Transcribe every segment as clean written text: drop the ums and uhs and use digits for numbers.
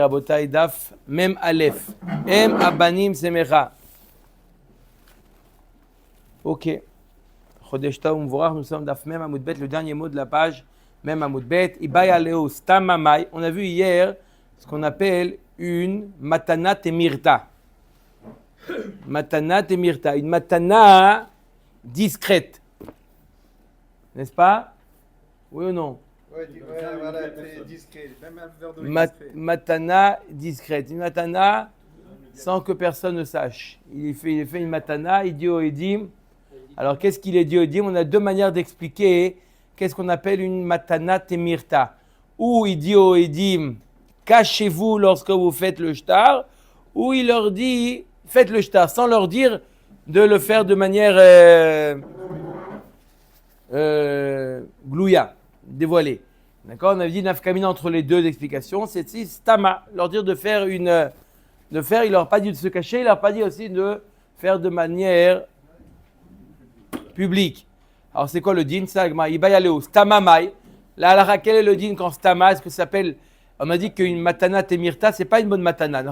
Rabotai Daf Mem Aleph. Em Abanim Semecha. Ok. Chodesh Tov Umvorach, nous sommes Daf Mem Amud Bet, le dernier mot de la page. Mem Amud Bet. Ibaya Leo Stamamai. On a vu hier ce qu'on appelle une matana temirta. Matana temirta. Une matana discrète. N'est-ce pas? Oui ou non? Oui, voilà, c'est discret. Même un verre d'eau discret. Matana discrète. Une matana sans que personne ne sache. Il fait une matana, il dit au Edim. Alors, qu'est-ce qu'il est dit au Edim? On a deux manières d'expliquer qu'est-ce qu'on appelle une matana temirta. Ou il dit au Edim, cachez-vous lorsque vous faites le shtar. Ou il leur dit, faites le shtar, sans leur dire de le faire de manière glouya, dévoilée. D'accord? On avait dit nafkamina entre les deux explications. C'est si stama, leur dire de faire il leur a pas dit de se cacher, il leur a pas dit aussi de faire de manière publique. Alors c'est quoi le din? Sagma, ibayaleo, stama mai. La halakha, quel est le din quand stama? Est-ce que ça s'appelle? On a dit qu'une matana temirta, c'est pas une bonne matana.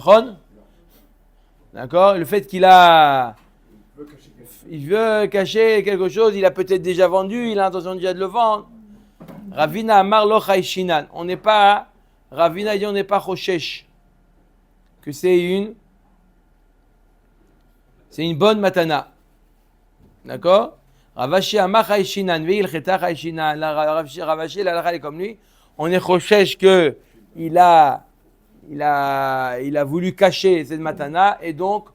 D'accord? Le fait il veut cacher quelque chose, il a peut-être déjà vendu, il a l'intention déjà de le vendre. Ravina Amar lo chayshinan. On n'est pas, Ravina dit on n'est pas choshesh. Que c'est une bonne matana. D'accord? Ravashi Amar chayshinan. Veil cheta chayshinan. Ravashi, la est comme lui. On est choshesh que il a voulu cacher cette matana et donc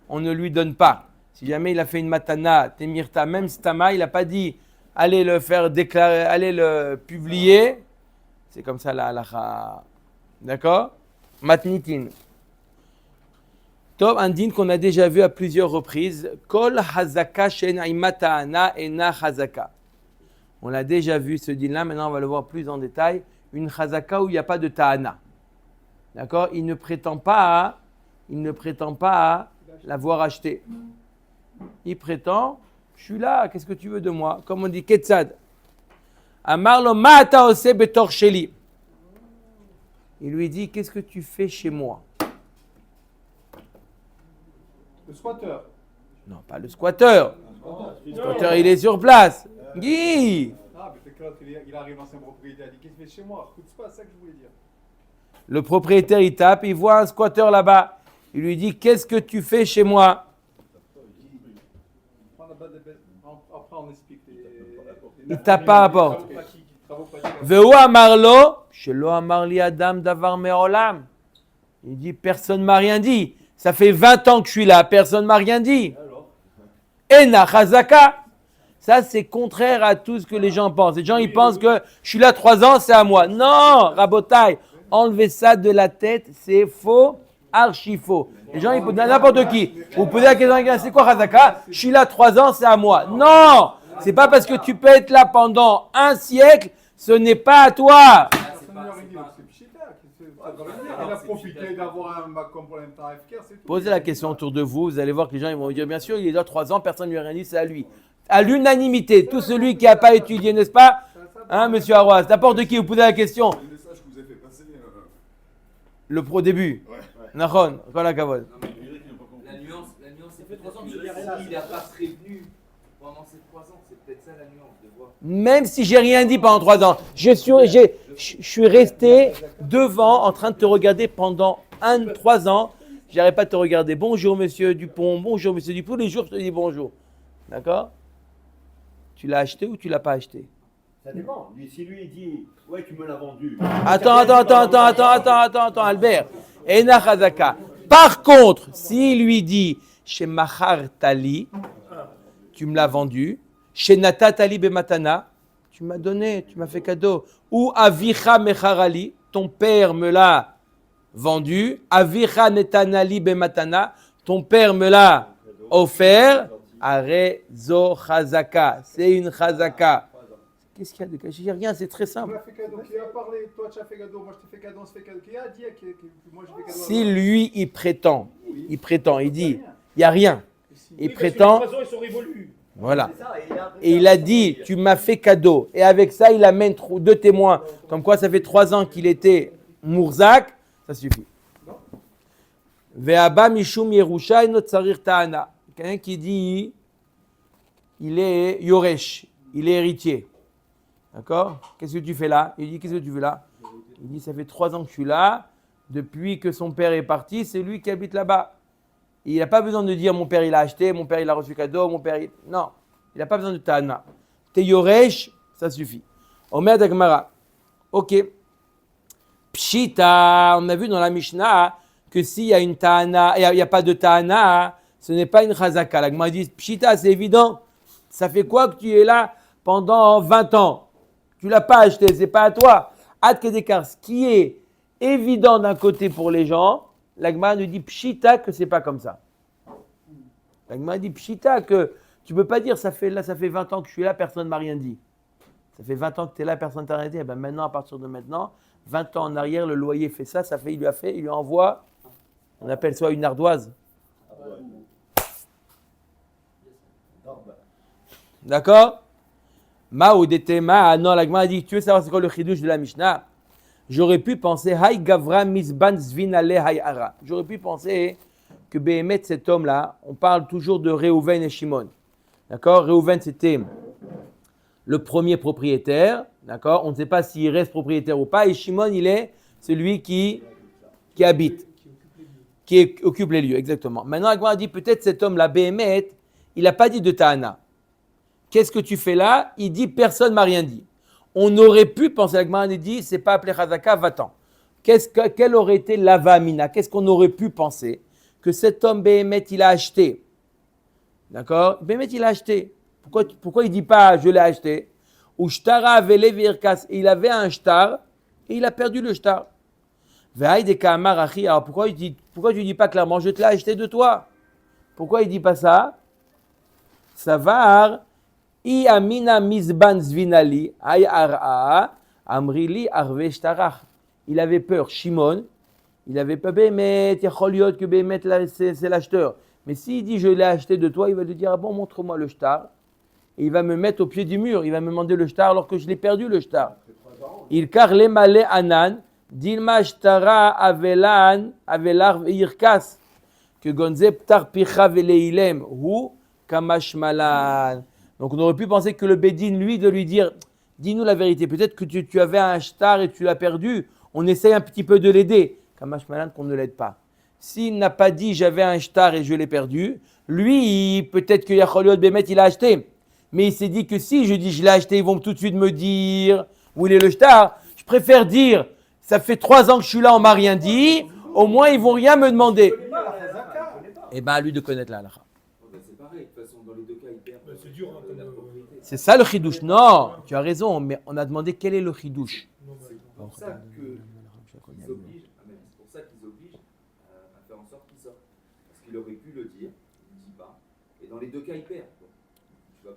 on ne lui donne pas. Si jamais il a fait une matana, temirta, même stama, il n'a pas dit allez le faire déclarer, allez le publier. C'est comme ça la halakha. D'accord? Matnitin. Top, un din qu'on a déjà vu à plusieurs reprises. Kol hazaka shen matana ena hazaka. On l'a déjà vu ce din là, maintenant on va le voir plus en détail. Une hazaka où il n'y a pas de ta'ana. D'accord? Il ne prétend pas à l'avoir acheté. Il prétend, je suis là, qu'est-ce que tu veux de moi? Comme on dit, Ketzad. Amarlo ma'ata ose betor sheli. Il lui dit, qu'est-ce que tu fais chez moi? Le squatteur. Non, pas le squatteur. Le squatteur, il est sur place. Guy! Ah, mais peut-être qu'il arrive dans sa propriété, il dit qu'est-ce que tu fais chez moi? C'est pas ça que je voulais dire. Le propriétaire, il tape, il voit un squatteur là-bas. Il lui dit, qu'est-ce que tu fais chez moi? Après, on explique Il tape pas à la porte. Veu amarlo, shelo amarli adam davar me'olam. Il dit, personne m'a rien dit. Ça fait 20 ans que je suis là, personne m'a rien dit. Ena chazaka. Ça, c'est contraire à tout ce que les gens pensent. Les gens, ils pensent que je suis là 3 ans, c'est à moi. Non, rabotai, enlevez ça de la tête, c'est faux, archi faux. Les gens, ils posent n'importe qui. Vous posez la question, c'est quoi chazaka? Je suis là 3 ans, c'est à moi. Non, c'est pas parce que tu peux être là pendant 1 siècle, ce n'est pas à toi. Il a profité d'avoir un bac complémentaire FKR, c'est tout. Posez la question autour de vous, vous allez voir que les gens ils vont vous dire, bien sûr, il est là 3 ans, personne ne lui a rien dit, c'est à lui. À l'unanimité, tout celui qui n'a pas étudié, n'est-ce pas? Hein, monsieur Arroaz, n'importe qui, vous posez la question. Le message que vous avez fait passer. Le pro début. Ouais. Nahon, quand la cavole. La nuance, c'est fait 3 ans qu'il n'a pas prévenu pendant ces 3 ans. C'est peut-être ça la nuance de voir. Même si j'ai rien dit pendant 3 ans, je suis resté devant en train de te regarder pendant 3 ans. J'arrête pas de te regarder. Bonjour monsieur Dupont, bonjour monsieur Dupont. Tous les jours je te dis bonjour. D'accord? Tu l'as acheté ou tu l'as pas acheté? Ça dépend. Si lui il dit ouais tu me l'as vendu. Attends, Albert. Ena chazaka. Par contre, s'il lui dit chez Mahar Tali, tu me l'as vendu. Chez Nata Tali Bematana, tu m'as donné, tu m'as fait cadeau. Ou Avicha Mecharali, ton père me l'a vendu. Avicha Netanali Bematana, ton père me l'a offert. Arezo chazaka. C'est une chazaka. Qu'est-ce qu'il y a de caché? Il n'y a rien, c'est très Tu simple. m'as fait cadeau, qui a parlé? Toi, tu as fait cadeau, moi, je t'ai fait cadeau, on se fait cadeau. Qui a dit que moi, je fais cadeau? Si lui, il prétend, il dit, il n'y a rien. Il prétend, Ils sont révolus. voilà. Et il a dit, tu m'as fait cadeau. Et avec ça, il amène 2 témoins. Comme quoi, ça fait 3 ans qu'il était Mourzak. Ça suffit. Ve'aba mishum yerusha eno tsarir ta'ana. Quelqu'un qui dit, il est yoresh, il est héritier. D'accord? Qu'est-ce que tu fais là? Il dit, qu'est-ce que tu fais là? Il dit, ça fait 3 ans que je suis là. Depuis que son père est parti, c'est lui qui habite là-bas. Il n'a pas besoin de dire, mon père il a acheté, mon père il a reçu cadeau, mon père il... Non, il n'a pas besoin de ta'ana. T'es yoresh, ça suffit. Omer d'Agmara. Ok. Pshita, on a vu dans la Mishnah que s'il y a une ta'ana, il n'y a pas de ta'ana, ce n'est pas une chazaka. La Gemara dit, Pshita, c'est évident. Ça fait quoi que tu es là pendant 20 ans? Tu ne l'as pas acheté, ce n'est pas à toi. Ad Kedekar, ce qui est évident d'un côté pour les gens, la Gemara nous dit Pshita que ce n'est pas comme ça. La Gemara dit Pshita que tu ne peux pas dire ça fait 20 ans que je suis là, personne ne m'a rien dit. Ça fait 20 ans que tu es là, personne ne t'a rien dit. Et ben maintenant, à partir de maintenant, 20 ans en arrière, le loyer fait ça, il lui envoie, on appelle ça une ardoise. D'accord? Non, la Gemara dit, tu veux savoir c'est quoi le chidouche de la Mishnah? J'aurais pu penser, Hay Gavra Misban Zvinale Hay Ara. J'aurais pu penser que Béhémet, cet homme-là, on parle toujours de Réhouven et Shimon. D'accord? Réhouven, c'était le premier propriétaire. D'accord? On ne sait pas s'il reste propriétaire ou pas. Et Shimon, il est celui qui habite, qui occupe les lieux. Exactement. Maintenant, la Gemara dit, peut-être cet homme-là, Béhémet, il n'a pas dit de Ta'ana. Qu'est-ce que tu fais là? Il dit, personne ne m'a rien dit. On aurait pu penser, la Gemara dit, c'est pas appelé Chazaka, va-t'en. Quelle aurait été l'avamina? Qu'est-ce qu'on aurait pu penser? Que cet homme Béhémet, il a acheté. D'accord? Béhémet, il a acheté. Pourquoi il ne dit pas, je l'ai acheté? Ou shtara avele virkas. Il avait un shtar et il a perdu le shtar. Alors pourquoi tu ne dis pas clairement, je te l'ai acheté de toi? Pourquoi il ne dit pas ça? Savar. I amina misban zvinali ay ara amrili arve shtarach. Il avait peur, Shimon. Il avait pas Béhémet, Yacholiot que Béhémet c'est l'acheteur. Mais s'il dit je l'ai acheté de toi, il va lui dire ah bon, montre-moi le shtar. Et il va me mettre au pied du mur, il va me demander le shtar alors que je l'ai perdu le shtar. Il karle male anan, dilma shtara avelan, avelar irkas, que gonze ptar picha veleilem, hu kamash malan. Donc on aurait pu penser que le Bédine, lui, de lui dire, dis-nous la vérité, peut-être que tu avais un shtar et tu l'as perdu, on essaye un petit peu de l'aider. Kamash malan, qu'on ne l'aide pas. S'il n'a pas dit j'avais un shtar et je l'ai perdu, lui, peut-être que Yacholiot Bémet, il a acheté. Mais il s'est dit que si je dis je l'ai acheté, ils vont tout de suite me dire où il est le shtar. Je préfère dire, ça fait 3 ans que je suis là, on m'a rien dit, au moins ils vont rien me demander. Et bien à lui de connaître la halakha. C'est pareil, de toute façon, dans les deux cas, il perd. C'est dur, hein, la propriété. C'est ça le chidouche. Non, tu as raison, mais on a demandé quel est le chidouche. C'est pour ça qu'ils obligent, c'est pour ça qu'ils obligent à faire en sorte qu'il sorte. Parce qu'il aurait pu le dire, il ne dit pas. Et dans les deux cas, il perd.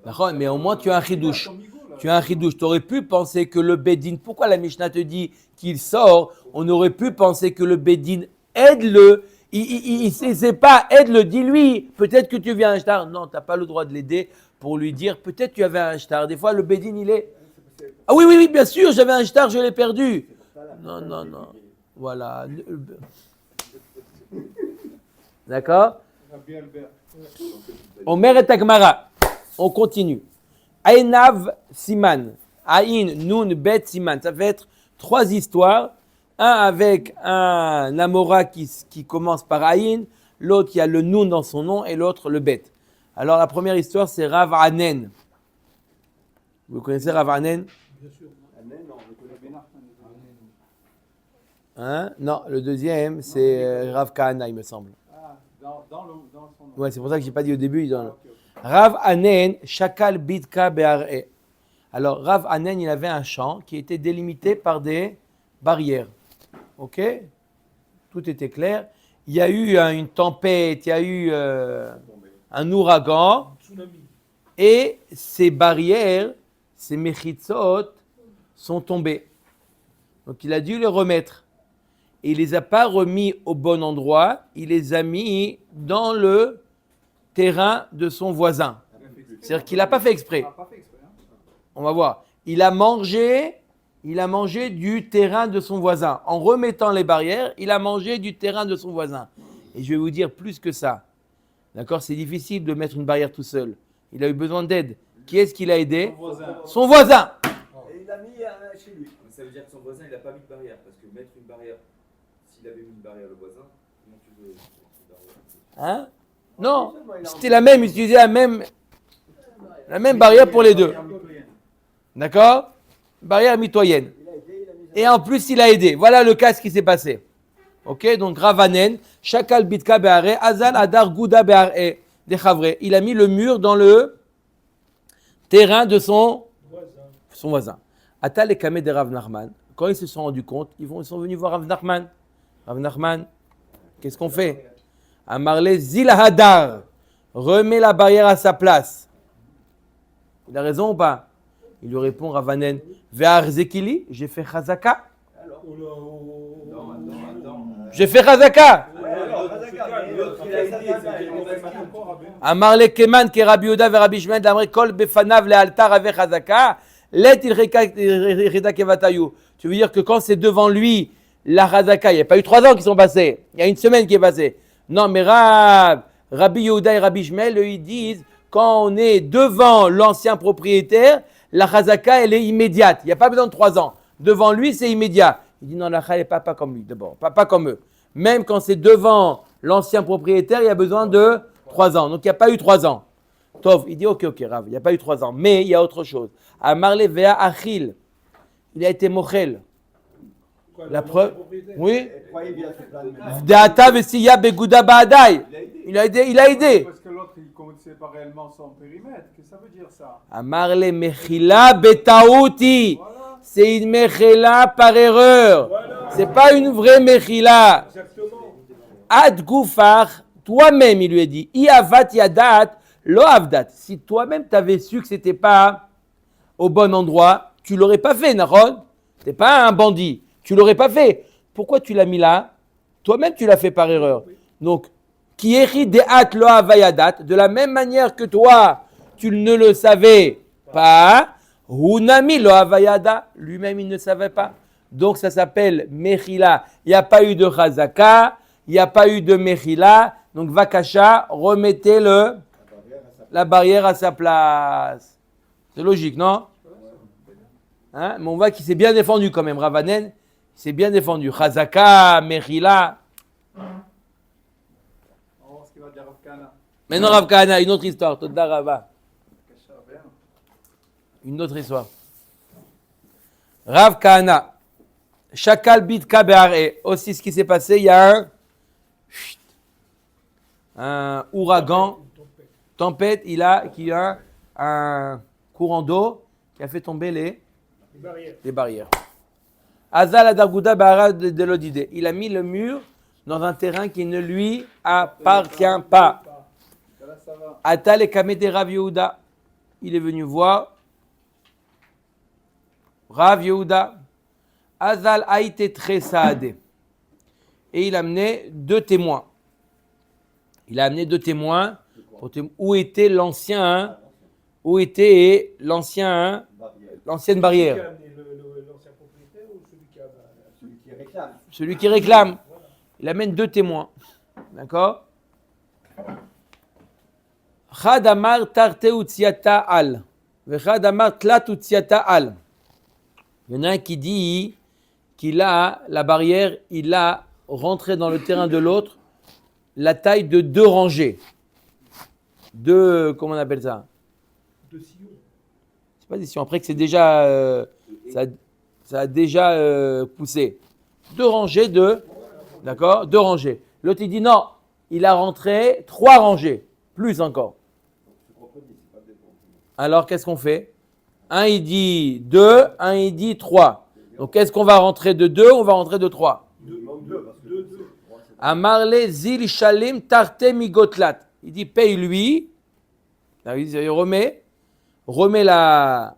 D'accord, mais au moins tu as un chidouche. Tu as un chidouche. Tu aurais pu penser que le Bédine, pourquoi la Mishnah te dit qu'il sort? On aurait pu penser que le Bédine aide-le. Il sait pas, aide-le, dis-lui, peut-être que tu viens un shtar. Non, tu n'as pas le droit de l'aider pour lui dire, peut-être tu avais un shtar. Des fois, le Bédine, il est... Ah oui, bien sûr, j'avais un shtar, je l'ai perdu. Non. Voilà. D'accord? Omer et Agmara. On continue. Aïnav Siman. Aïn, Nun, Bet, Siman. Ça va être 3 histoires. Un avec un Amora qui commence par Aïn, l'autre qui a le Nun dans son nom et l'autre le Bet. Alors la première histoire c'est Rav Anen. Vous connaissez Rav Anen? Bien sûr. Hein? Non, le deuxième c'est Rav Kahana il me semble. Ah, dans son nom. Ouais, c'est pour ça que je n'ai pas dit au début. Rav Anen, Shakal Bidka Be'ar'e. Alors Rav Anen il avait un champ qui était délimité par des barrières. Ok, tout était clair. Il y a eu une tempête, il y a eu un ouragan, et ces barrières, ces mechitzot, sont tombées. Donc il a dû les remettre. Et il ne les a pas remis au bon endroit, il les a mis dans le terrain de son voisin. C'est-à-dire qu'il n'a pas fait exprès. On va voir. Il a mangé il a mangé du terrain de son voisin. En remettant les barrières, il a mangé du terrain de son voisin. Et je vais vous dire plus que ça. D'accord? C'est difficile de mettre une barrière tout seul. Il a eu besoin d'aide. Qui est-ce qu'il a aidé? Son voisin. Et il a mis chez lui. Mais ça veut dire que son voisin, il n'a pas mis de barrière. Parce que mettre une barrière, s'il avait mis une barrière le voisin, comment tu veux mettre une barrière? Hein? Non, c'était la même, il utilisait la même barrière pour les deux. D'accord? Barrière mitoyenne. Et en plus, il a aidé. Voilà le cas, ce qui s'est passé. Ok, donc Ravanen, Shakal Bitka Be'are, Azal Adar Gouda Be'are, des Chavre. Il a mis le mur dans le terrain de son voisin. Atal et Kameh de Rav Nachman, quand ils se sont rendus compte, ils sont venus voir Rav Nachman. Rav Nachman, qu'est-ce qu'on fait? Amarle Zil Hadar, remets la barrière à sa place. Il a raison ou pas? Il lui répond Ravanen, Ve'ar Zekili, j'ai fait Chazaka. J'ai fait Chazaka. Amarle Keman ke Rabbi Yehuda ve Rabbi Shmuel d'Amre Kol befanav le altar avec Chazaka. Let il reda kevatayu. Tu veux dire que quand c'est devant lui la Chazaka, il n'y a pas eu 3 ans qui sont passés. Il y a une semaine qui est passée. Non, mais Rabbi Yehuda et Rabbi Shmuel, ils disent quand on est devant l'ancien propriétaire, la Chazaka, elle est immédiate. Il n'y a pas besoin de 3 ans. Devant lui, c'est immédiat. Il dit non, la Chazaka n'est pas comme lui, d'abord. Pas comme eux. Même quand c'est devant l'ancien propriétaire, il y a besoin de 3 ans. Donc, il n'y a pas eu 3 ans. Tov, il dit ok, Rav, il n'y a pas eu 3 ans. Mais il y a autre chose. Amarle Vea Achil, il a été mochel. La preuve, oui. Data Vesiya Beguda Baadai. Il a aidé. Parce que l'autre, il ne connaissait pas réellement son périmètre. Qu'est-ce que ça veut dire ça? Amarle Mechila Betaouti. Voilà. C'est une Mechila par erreur. C'est pas une vraie Mechila. Ad Goufar, toi-même, il lui a dit, Iavat Yadat, Lo Avdat. Si toi-même, tu avais su que c'était pas au bon endroit, tu l'aurais pas fait, Nahon. T'es pas un bandit. Tu l'aurais pas fait. Pourquoi tu l'as mis là? Toi-même, tu l'as fait par erreur. Donc, qui écrit des hâtes lo avayadat, de la même manière que toi, tu ne le savais pas, Hunami lo avayada, lui-même, il ne savait pas. Donc, ça s'appelle Mechila. Il n'y a pas eu de Chazaka, il n'y a pas eu de Mechila. Donc, Vakasha, remettez la barrière à sa place. C'est logique, non? Hein? Mais on voit qu'il s'est bien défendu quand même, Ravanen. Il s'est bien défendu. Chazaka, Mechila. On va voir ce qu'il va dire Rav Kahana. Maintenant, Rav Kahana, une autre histoire. Toda Rava. Une autre histoire. Rav Kahana. Shakal Bitka Be'are. Aussi, ce qui s'est passé, il y a un ouragan, tempête, qui a un courant d'eau qui a fait tomber les barrières. Azal Adargouda Bahara de l'Odide. Il a mis le mur dans un terrain qui ne lui appartient pas. Atal et Kamede Rav Yehuda. Il est venu voir Rav Yehuda. Azal Aïte Tre Saade. Et il a amené 2 témoins. Il a amené 2 témoins. Où était l'ancien, l'ancienne barrière? Celui qui réclame. Il amène 2 témoins. D'accord? Chad amar tarte utziata al. Vechad amar tlat utziata al. Il y en a un qui dit qu'il a la barrière, il a rentré dans le terrain de l'autre la taille de 2 rangées. 2, comment on appelle ça? 2 sillons. C'est pas des sillons. Après que c'est déjà, ça a déjà poussé. 2 rangées d'accord? 2 rangées. L'autre il dit non, il a rentré 3 rangées, plus encore. Alors qu'est-ce qu'on fait? Un il dit 2, un il dit 3. Donc qu'est-ce qu'on va rentrer de 2? On va rentrer de 3. Amarle zil shalim tarte migotlat. Il dit paye-lui. Il remet la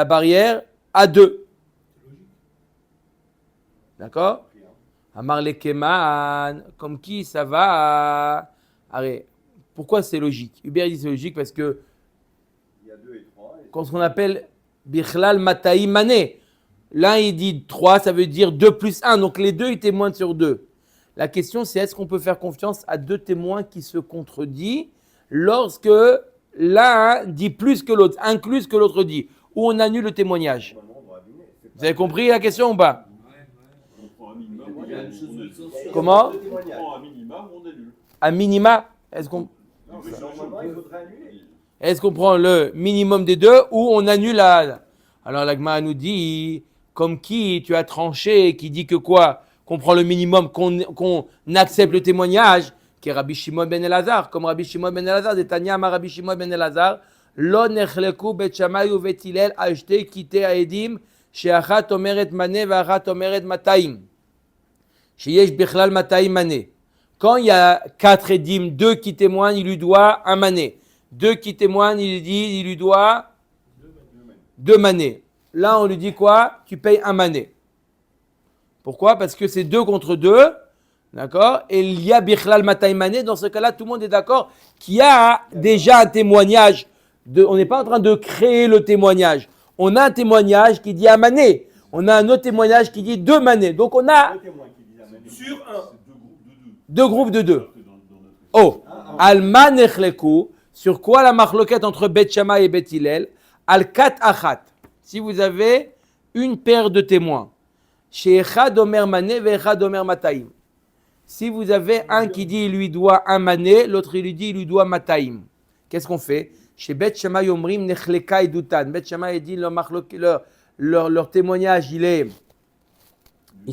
barrière à 2. D'accord? Amarle keman, comme qui ça va? Allez, pourquoi c'est logique? Hubert dit c'est logique parce que Il y a 2 et 3. quand ce qu'on appelle bichlal mataï mané, L'un, il dit 3, ça veut dire 2 plus 1. Donc les deux, ils témoignent sur 2. La question, c'est est-ce qu'on peut faire confiance à deux témoins qui se contredisent lorsque l'un dit plus que l'autre, inclus ce que l'autre dit, ou on annule le témoignage. Vous avez compris la question ou pas? On prend un minimum, on annule. Comment? On prend un minimum, on annule. À minima, est-ce qu'on prend le minimum des deux ou on annule la... Alors la Gemara nous dit, comme qui tu as tranché, qui dit que quoi? Qu'on prend le minimum, qu'on accepte le témoignage, qui est Rabbi Shimon ben Elazar, comme Rabbi Shimon ben Elazar, de Tanya Amar Rabbi Shimon ben Elazar, Lo nechleku bet Shammai uvet Hillel ashte kite haedim, she'achat omeret maneh ve'achat omeret mataim, sheyesh bichlal mataim maneh. Quand il y a 4 édim, 2 qui témoignent, il lui doit un mané. 2 qui témoignent, il lui doit 2 manés. Là, on lui dit quoi? Tu payes un mané. Pourquoi? Parce que c'est 2 contre 2, d'accord? Et il y a bichlal mataim mané. Dans ce cas-là, tout le monde est d'accord qu'il y a déjà un témoignage. On n'est pas en train de créer le témoignage. On a un témoignage qui dit un mané. On a un autre témoignage qui dit 2 manés. Donc on a Sur un. 2 groupes de 2. Oh, Alma nechleku, sur quoi la marloquette entre Bet Shammai et Bet Hillel? Al kat achat. Si vous avez une paire de témoins, chez Echad Omer Mané ve Echad Omer Mataim. Si vous avez un qui dit il lui doit un mané, l'autre il lui dit il lui doit Mataim. Qu'est-ce qu'on fait? Chez Bet Shammai Omrim nechleka edutan. Bet Shammai dit leur témoignage il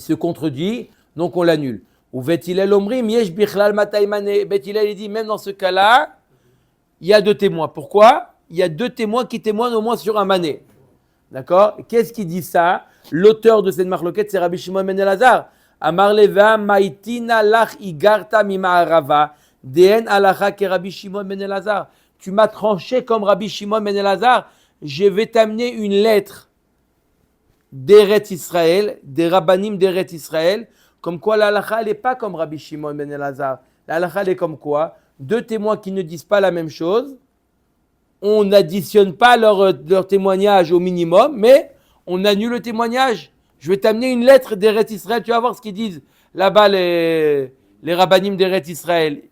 se contredit, donc on l'annule. Ou Bet Hillel Omrim yesh bichlal Mataim mané. Bet Hillel dit même dans ce cas-là, il y a 2 témoins. Pourquoi? Il y a 2 témoins qui témoignent au moins sur un mané. D'accord? Qu'est-ce qui dit ça? L'auteur de cette marloquette, c'est Rabbi Shimon ben Elazar. Amar leva maitina lach igarta mima'arava deen alacha ke Rabbi Shimon ben Elazar. Tu m'as tranché comme Rabbi Shimon ben Elazar. Je vais t'amener une lettre d'Eretz Israël, des rabbanim d'Eretz Israël, comme quoi la halacha elle n'est pas comme Rabbi Shimon ben Elazar. La halacha elle est comme quoi? 2 témoins qui ne disent pas la même chose. On n'additionne pas leur témoignage au minimum, mais on annule le témoignage. Je vais t'amener une lettre d'Eretz Israël, tu vas voir ce qu'ils disent là-bas les rabbanim d'Eretz Israël.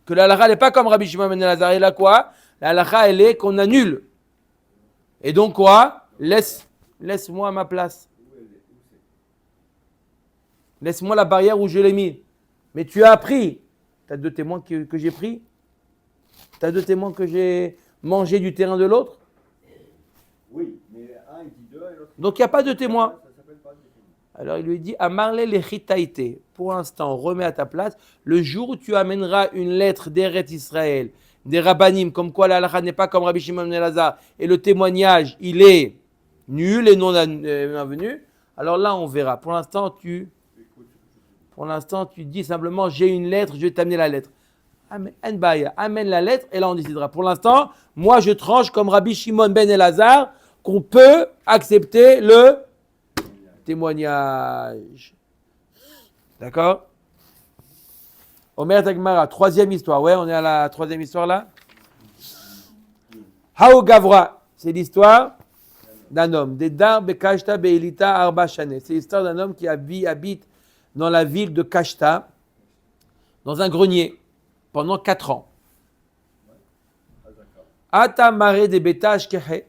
Que la halakha n'est pas comme Rabbi Shimon ben Elazar. Et là quoi? La halakha elle est qu'on annule. Et donc quoi? Laisse-moi ma place. Laisse-moi la barrière où je l'ai mis. Mais tu as pris. Tu as 2 témoins que j'ai pris. Tu as 2 témoins que j'ai mangé du terrain de l'autre. Oui, mais un il dit 2 et l'autre. Donc il n'y a pas de témoin. Ça s'appelle pas des témoins. Alors il lui dit Amarle lechitaïté. Pour l'instant, remets à ta place. Le jour où tu amèneras une lettre d'Eretz Israël, des rabbanim, comme quoi la halakha n'est pas comme Rabbi Shimon ben Elazar, et le témoignage il est nul et non avenu, alors là on verra. Pour l'instant, tu dis simplement j'ai une lettre, je vais t'amener la lettre. Amène la lettre et là on décidera. Pour l'instant, moi je tranche comme Rabbi Shimon ben Elazar qu'on peut accepter le témoignage. D'accord? Omer Tagmara, 3e histoire. Ouais, on est à la 3e histoire là. Hao Gavra, c'est l'histoire d'un homme. Dedar Bekashta Beilita Arba Shane. C'est l'histoire d'un homme qui habite dans la ville de Kashta, dans un grenier, pendant 4 ans. Ata Mare de Betash Kehe,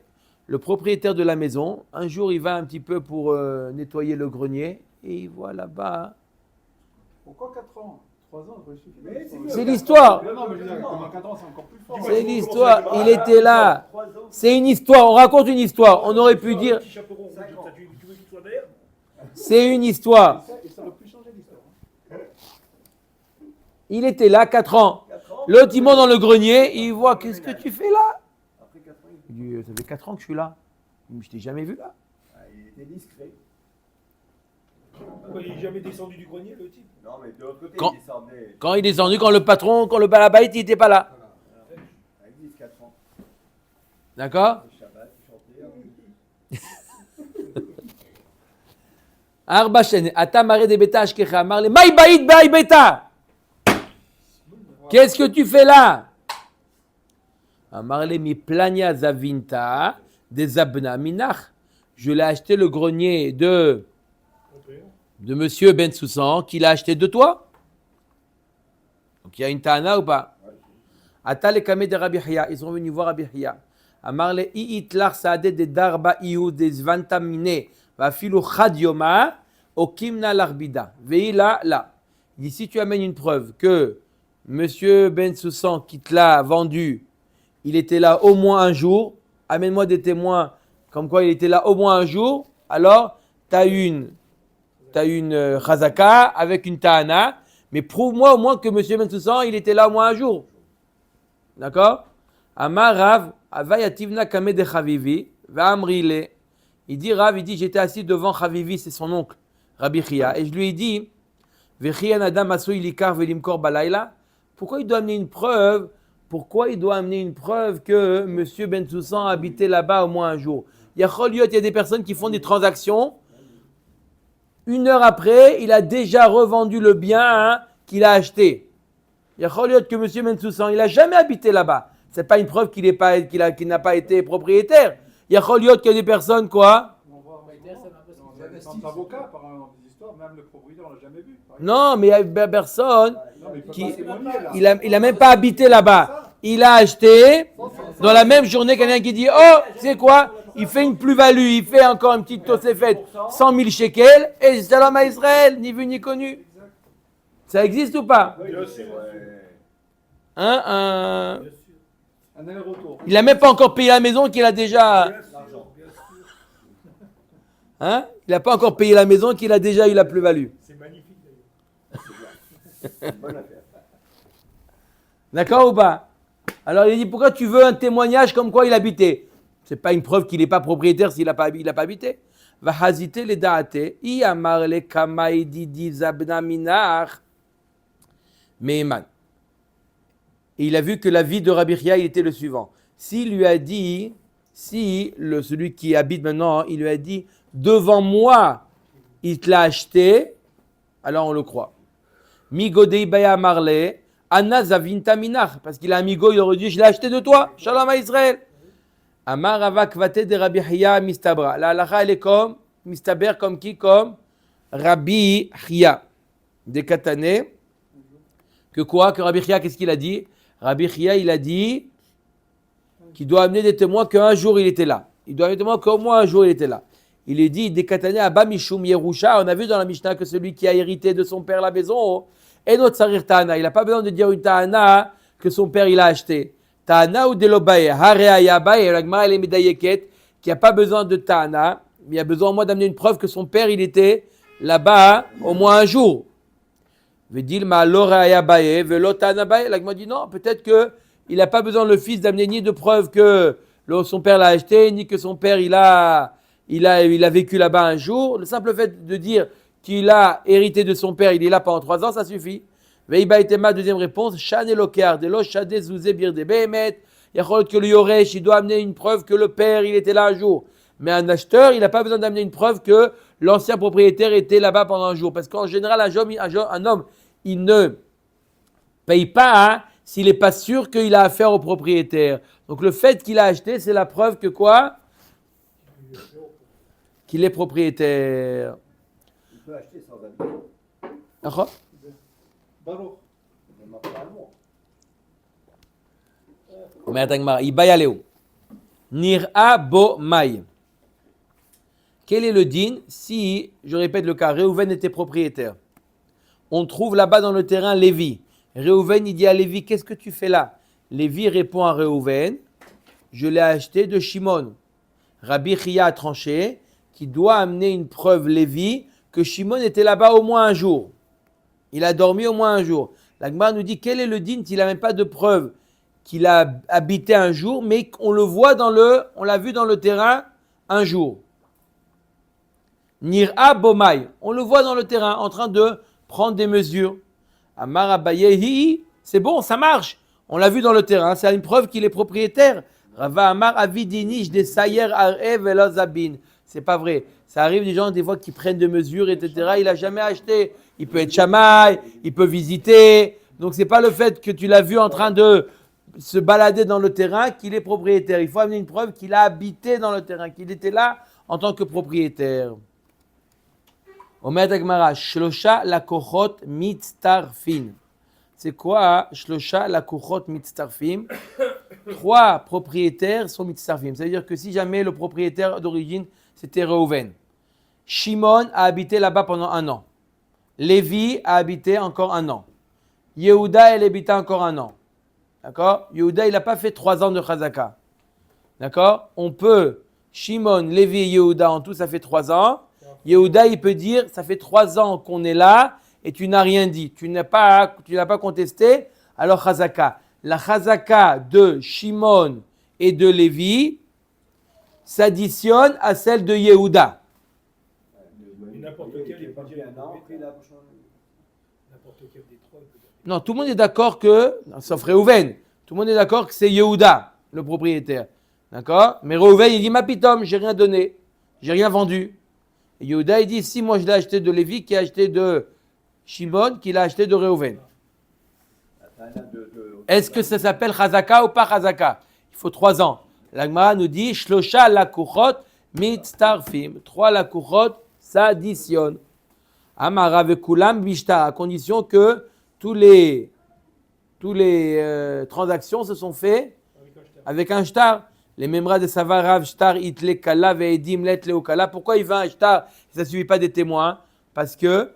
le propriétaire de la maison, un jour il va un petit peu pour nettoyer le grenier et il voit là-bas. Pourquoi 4 ans? 3 ans, ça suffit. C'est l'histoire. Non, mais je veux dire, pendant 4 ans, c'est encore plus fort. C'est l'histoire. Il était là. C'est une histoire. On raconte une histoire. On aurait pu dire. C'est une histoire. Et ça aurait pu changer l'histoire. Il était là 4 ans. L'autre, il monte dans le grenier. Il voit qu'est-ce que tu fais là? Il dit ça fait 4 ans que je suis là. Il dit, je t'ai jamais vu là. Il était discret. Il n'est jamais descendu du grenier, le type. Non, mais de l'autre côté, Quand- il descendait. Quand il est descendu, quand le patron, quand le balabait, il n'était pas là. Avec 10-4 ans. D'accord? Le Shabbat, il chantait. Arba Shene, Ata Mare de Beta Ashkecha, Marle, Maï Baït Baï Beta. Qu'est-ce que tu fais là? Marle mi plania zavinta des abna minach. je l'ai acheté le grenier de monsieur Ben Soussan, qu'il a acheté de toi. Donc il y a une ta'ana ou pas? Atal et Kameh de Rabbi Hiya, ils sont venus voir Rabbi Hiya. Amarle iitlar saade de darba iu de zvantamine va filu chad yoma okimna larbida. Veila là. Il dit si tu amènes une preuve que monsieur Ben Soussan qui te l'a vendu, il était là au moins un jour, amène-moi des témoins comme quoi il était là au moins un jour, alors tu as une chazaka avec une ta'ana, mais prouve-moi au moins que monsieur Ben Soussan il était là au moins un jour. D'accord? Amar Rav, avayativna kame de Chavivi, va amrile. Il dit Rav, j'étais assis devant Chavivi, c'est son oncle, Rabbi Chia, et je lui ai dit, Vechian adam aso ilikar velimkor balayla. Pourquoi il doit amener une preuve? Pourquoi il doit amener une preuve que monsieur Ben Soussan habitait là-bas au moins un jour? Il y a des personnes qui font des transactions. Une heure après, il a déjà revendu le bien qu'il a acheté. Il y a que M. Ben Soussan, il n'a jamais habité là-bas. Ce n'est pas une preuve qu'il n'a pas été propriétaire. Il y a qu'il y a des personnes, quoi? Sans avocat, par des histoires, même le propriétaire, on l'a jamais vu. Non, mais il y a des personnes Non, mais qui. il Il n'a même pas habité là-bas. Il a acheté dans la même journée quelqu'un qui dit oh, tu sais quoi? Il fait une plus-value, il fait encore une petite tosefet, 100 000 shekels, et salam à Israël, ni vu ni connu. Ça existe ou pas? Hein, un aller-retour. il n'a même pas encore payé la maison qu'il a déjà. Hein? Il n'a pas encore payé la maison qu'il a déjà eu la plus-value. C'est magnifique d'ailleurs. D'accord ou pas? Alors il dit pourquoi tu veux un témoignage comme quoi il habitait? C'est pas une preuve qu'il n'est pas propriétaire s'il n'a pas habité. Va hazite les daate, i amar le kamaidi di zabna minar. Meeman. Et il a vu que la vie de Rabbi Chia, il était le suivant. S'il lui a dit, celui qui habite maintenant, il lui a dit, devant moi, il te l'a acheté, alors on le croit. Migodei baya marle, anna zavinta minar, parce qu'il a un migo, il aurait dit, je l'ai acheté de toi, shalom à Israël. Amar avak vate de Rabbi Chia mistabra. La halacha, elle est comme, mistaber comme qui? Comme Rabbi Chia. De Katane. Que quoi? Que Rabbi Chia, qu'est-ce qu'il a dit? Rabbi Chia, il a dit qu'il doit amener des témoins qu'un jour il était là. Il doit amener des témoins qu'au moins un jour il était là. Il est dit, Dekatane Abba Mishum Yerusha, on a vu dans la Mishnah que celui qui a hérité de son père la maison, et notre Sarir Ta'ana, il n'a pas besoin de dire une Ta'ana que son père il a acheté. Ta'ana ou Delobae, Hareaya Bae, l'Agmara elle est Medayeket, qui n'a pas besoin de Ta'ana, mais il a besoin au moins d'amener une preuve que son père il était là-bas au moins un jour. Vedilma Loreaya Bae, Velo Ta'ana Bae, l'Agmara dit non, peut-être qu'il n'a pas besoin le fils d'amener ni de preuve que son père l'a acheté, ni que son père il a vécu là-bas un jour. Le simple fait de dire qu'il a hérité de son père, il est là pendant 3 ans, ça suffit. Veiba etema, deuxième réponse, Shan Elokear de lo Shade Zouze Birde Behemet. Il y a que le Yoresh, il doit amener une preuve que le père, il était là un jour. Mais un acheteur, il n'a pas besoin d'amener une preuve que l'ancien propriétaire était là-bas pendant un jour. Parce qu'en général, un homme, il ne paye pas s'il n'est pas sûr qu'il a affaire au propriétaire. Donc le fait qu'il a acheté, c'est la preuve que quoi? Qu'il est propriétaire. Il peut acheter sans habiter. D'accord? Baruch. Il m'a pas un mot. Nir'a bo maï. Quel est le din si, je répète le cas, Réhouven était propriétaire? On trouve là-bas dans le terrain Lévi. Réhouven, il dit à Lévi, qu'est-ce que tu fais là? Lévi répond à Réhouven, je l'ai acheté de Shimon. Rabbi Chia a tranché qu'il doit amener une preuve Lévi que Shimon était là-bas au moins un jour. Il a dormi au moins un jour. La Gemara nous dit quel est le din s'il n'a même pas de preuve qu'il a habité un jour, mais on le voit on l'a vu dans le terrain un jour. Nir'a bomai, on le voit dans le terrain en train de prendre des mesures. Amar Abaye, c'est bon, ça marche. On l'a vu dans le terrain, c'est une preuve qu'il est propriétaire. Rava Amar Avidinish de Sayer Arev Elazabin. C'est pas vrai. Ça arrive des gens des fois qui prennent des mesures, etc. Il n'a jamais acheté. Il peut être chamaï, il peut visiter. Donc c'est pas le fait que tu l'as vu en train de se balader dans le terrain qu'il est propriétaire. Il faut amener une preuve qu'il a habité dans le terrain, qu'il était là en tant que propriétaire. Omer Agmara, Shlosha lakochot mitztarfin. C'est quoi Shlosha lakochot mitztarfim? 3 propriétaires sont mitztarfim. C'est-à-dire que si jamais le propriétaire d'origine, c'était Reuven. Shimon a habité là-bas pendant 1 an. Lévi a habité encore 1 an. Yehuda, elle habitait encore 1 an. D'accord? Yehuda, il n'a pas fait 3 ans de Chazaka. D'accord? On peut, Shimon, Lévi et Yehuda, en tout, ça fait 3 ans. Yehuda, il peut dire, ça fait 3 ans qu'on est là et tu n'as rien dit. Tu n'as pas contesté, alors Chazaka. La Chazaka de Shimon et de Lévi s'additionne à celle de Yehuda. Et n'importe quel est pas J'ai un an, après là, n'importe quel des 3. Non, tout le monde est d'accord que, sauf Reuven, tout le monde est d'accord que c'est Yehuda, le propriétaire. D'accord? Mais Reuven, il dit, ma pitom, j'ai rien donné, j'ai rien vendu. Et Yehuda, il dit, si moi je l'ai acheté de Lévi, qui a acheté de Shimon, qui l'a acheté de Reuven. Est-ce que ça s'appelle Chazaka ou pas Chazaka? Il faut 3 ans. L'Agmara nous dit, Shlosha lakuchot mitztarfim. 3 lakuchot s'additionnent. Amara vekulam bishtar, à condition que tous les transactions se sont faites avec un shtar. Les memras de Savarav, shtar itle kala ve'edim let leokala. Pourquoi il va un shtar? Ça ne suffit pas des témoins. Parce que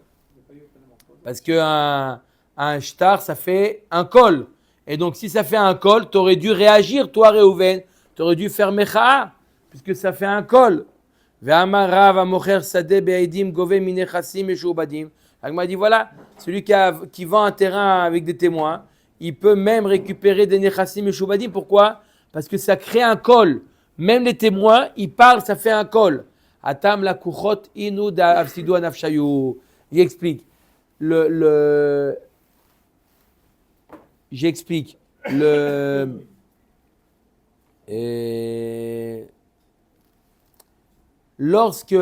un shtar, ça fait un kol. Et donc, si ça fait un kol, tu aurais dû réagir, toi, Reuven. Tu aurais dû faire mecha, puisque ça fait un kol. Ve'amarav amocher sadeh be'edim gove minechassim meshubadim. Agma dit voilà, celui qui vend un terrain avec des témoins, il peut même récupérer des nechassim meshubadim. Pourquoi? Parce que ça crée un kol. Même les témoins, ils parlent, ça fait un kol. Atam la kuchot inu da avsidu anafshayu. J'explique. J'explique. Lorsque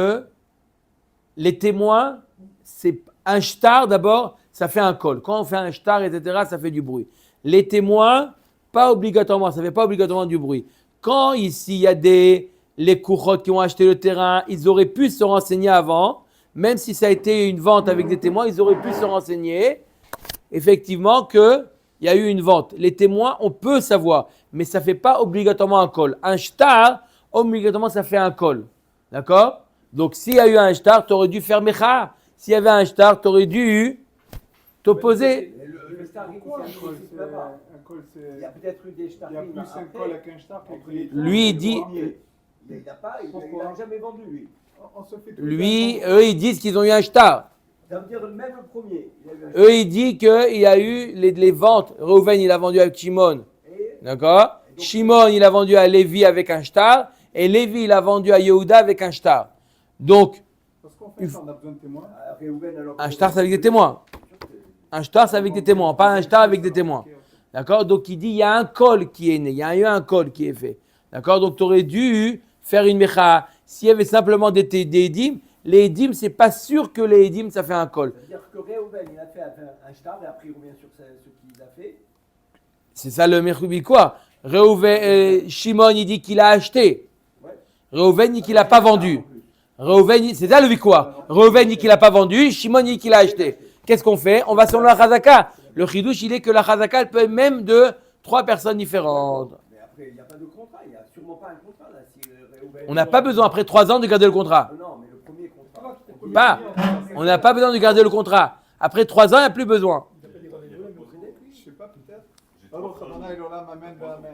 les témoins, c'est un shtar d'abord, ça fait un kol. Quand on fait un shtar, etc., ça fait du bruit. Les témoins, pas obligatoirement, ça fait pas obligatoirement du bruit. Quand ici, il y a les kuchot qui ont acheté le terrain, ils auraient pu se renseigner avant, même si ça a été une vente avec des témoins, ils auraient pu se renseigner, effectivement, qu'il y a eu une vente. Les témoins, on peut savoir, mais ça ne fait pas obligatoirement un kol. Un shtar, obligatoirement, ça fait un kol. D'accord? Donc, s'il y a eu un shtar, tu aurais dû faire mecha. S'il y avait un shtar, tu aurais dû t'opposer. Le star, Pourquoi un col, c'est là-bas. Il y a peut-être eu des Il stars. y a plus un col avec un shtar qu'un col. Lui, il dit, Il n'a pas, il n'a jamais vendu, lui. On se fait tout lui, eux, ils disent qu'ils ont eu un shtar. Ça veut dire même le premier. Il a eu un Eux, ils disent qu'il y a eu les ventes. Reuven, il a vendu avec Shimon. D'accord? Shimon, il a vendu à Lévi avec un shtar. Et Lévi, il a vendu à Yehuda avec un shtar. Donc, Parce qu'on fait ça, on a besoin de témoins. un shtar, c'est avec des témoins. Un shtar, c'est avec des témoins, pas un shtar avec des témoins. D'accord? Donc, il dit, il y a un col qui est né. Il y a eu un col qui est fait. D'accord? Donc, tu aurais dû faire une mecha. S'il y avait simplement des édim, les édim, c'est pas sûr que les édim, ça fait un col. C'est-à-dire que Reuven, il a fait un shtar et après il revient sur ce qu'il a fait. C'est ça le merkubi quoi? Shimon, il dit qu'il a acheté. Reuven dit qu'il n'a pas vendu. Reuven, c'est ça le victoire. Reuven dit qu'il n'a pas vendu. Shimon dit qu'il a acheté. Qu'est-ce qu'on fait? On va sur la chazaka. Le chidouche, il est que la chazaka, elle peut être même de 3 personnes différentes. Mais après, il n'y a pas de contrat. Il n'y a sûrement pas un contrat là. Si Reuven... On n'a pas besoin, après 3 ans, de garder le contrat. Non, mais le premier contrat. Pas. On n'a pas besoin de garder le contrat. Après 3 ans, il n'y a plus besoin. Je sais pas, peut-être. Alors, Rabbanan, il aura ma main vers la main.